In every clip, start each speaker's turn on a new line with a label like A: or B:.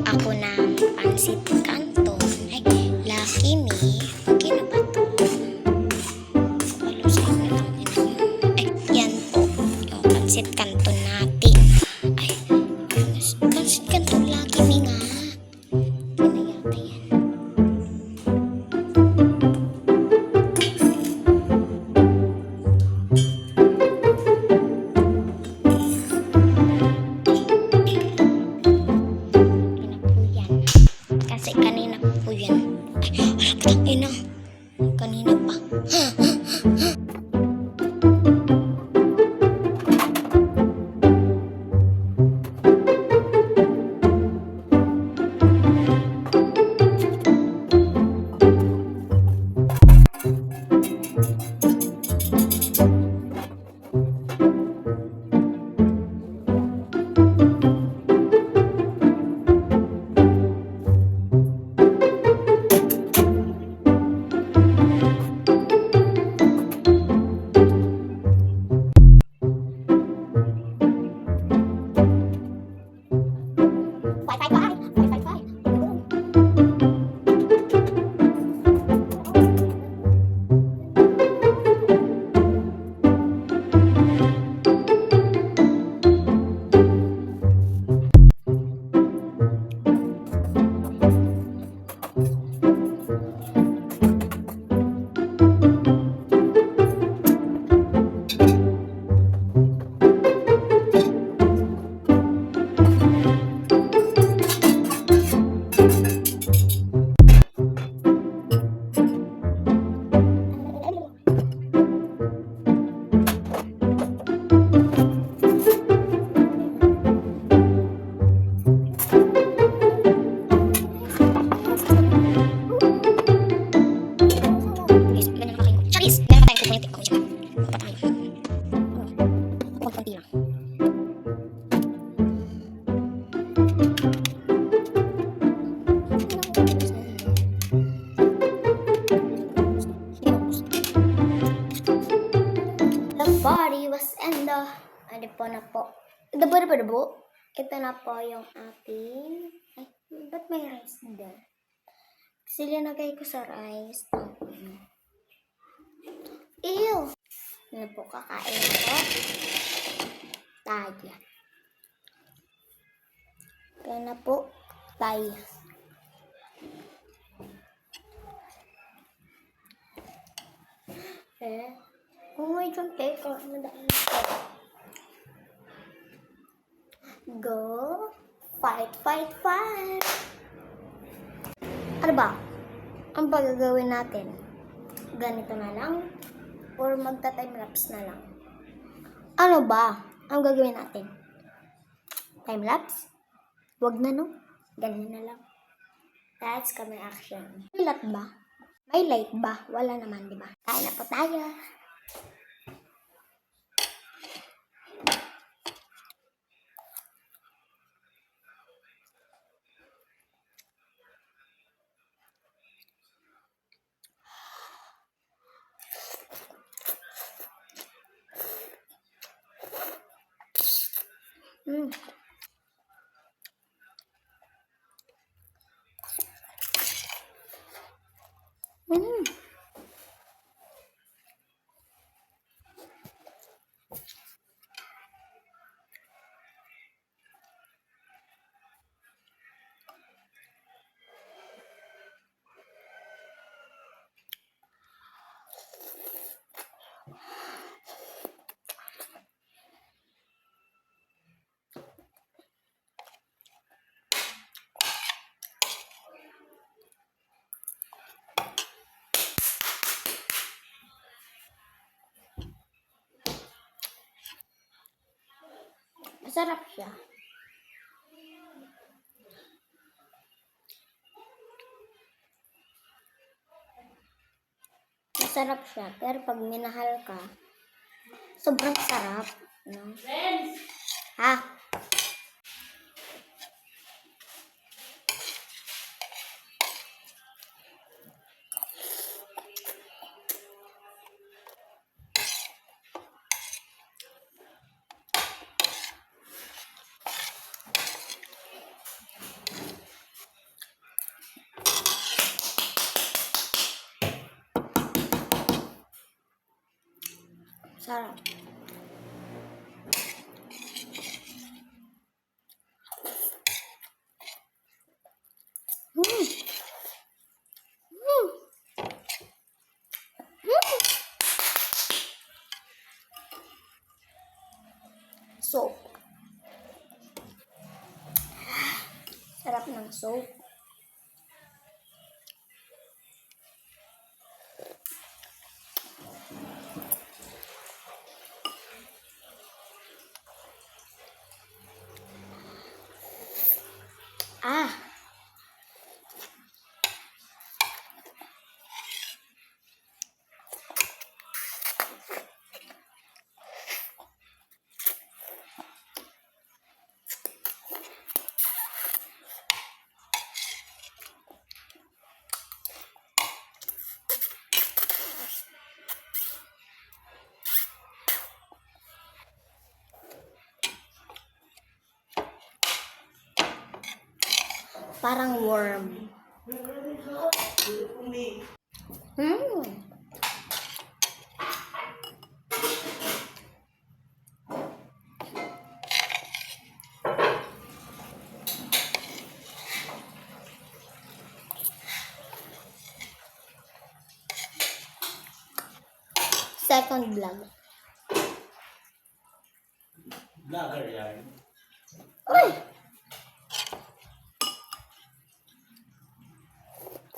A: ako ng pansit canton. Ay, Lucky Me. Okay na ba to? Palusay na lang ina. Yan po. Yung pansit canton natin. Ay, pansit canton Lucky Me nga. Ano yata yan? Kasi kanina po yan. Ay, ina. Kanina pa. Charis! Meron pa tayong kukunin. Ako siya. Ano pa tayo? Kunti lang. The party was in the... Ano po na po? Dabo. Ito na po yung ating... Ay, ba't may rice din? Kasi linagay ko sa rice. Ew! Ano po, kakain na po? Tayo. Kaya na po, tayo. Kung may dyan teko, madaan po. Go! Fight! Ano ba? Ang pagagawin natin? Ganito na lang? Or magta-timelapse na lang? Ano ba ang gagawin natin? Timelapse? Wag na no? Ganun na lang. That's kami action. May light ba? May light ba? Wala naman, di ba? Kain na po tayo. Masarap siya. Masarap siya. Pero pag minahal ka, sobrang sarap. No? Ha? Sarap. Mm. Mm. Mm. Soap. Sarap ng soap. Ah. Parang worm. Hmm. Second vlog.
B: Vlogger yan.
A: Uy!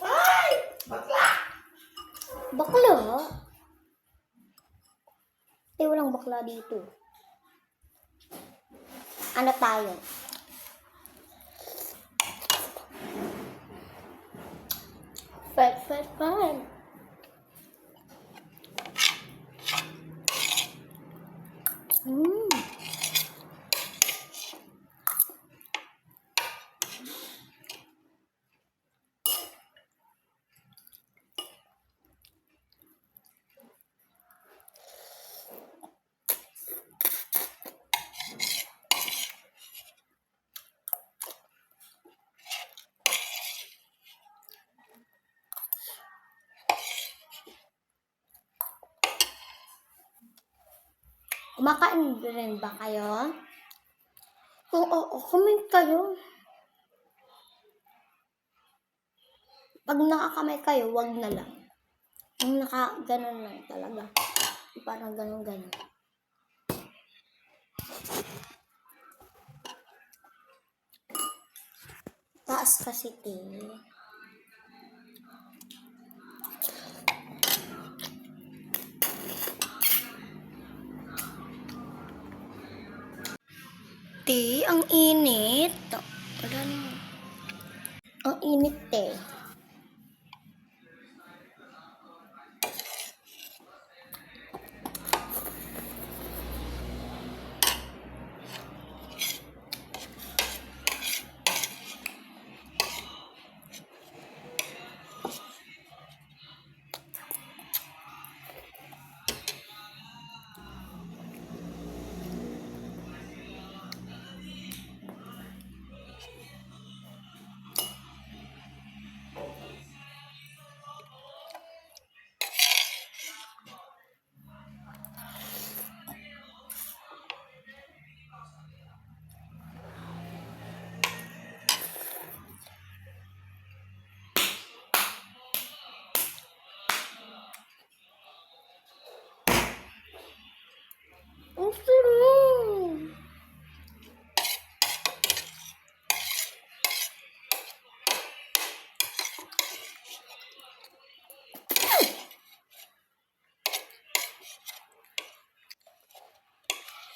B: Ay! Bakla!
A: Bakla? Walang bakla dito. Ano tayo? Fat. Hmm. Kumakain rin ba kayo? Kung oo, comment kayo. Pag nakakamay kayo, wag na lang. Yung naka-ganon lang talaga. Parang ganon. Taas kasi ang init. Wala na. Ang init Ang sarap.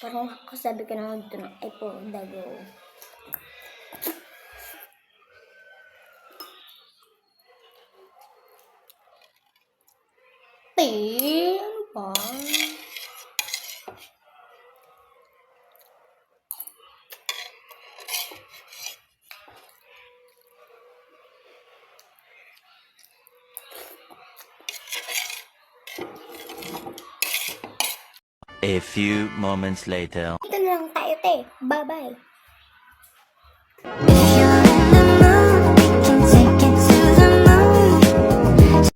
A: Parang kasabi ka naman dito ng iPhone dago. Ano ba?
C: A few moments later.
A: Ito na lang tayo, Bye-bye.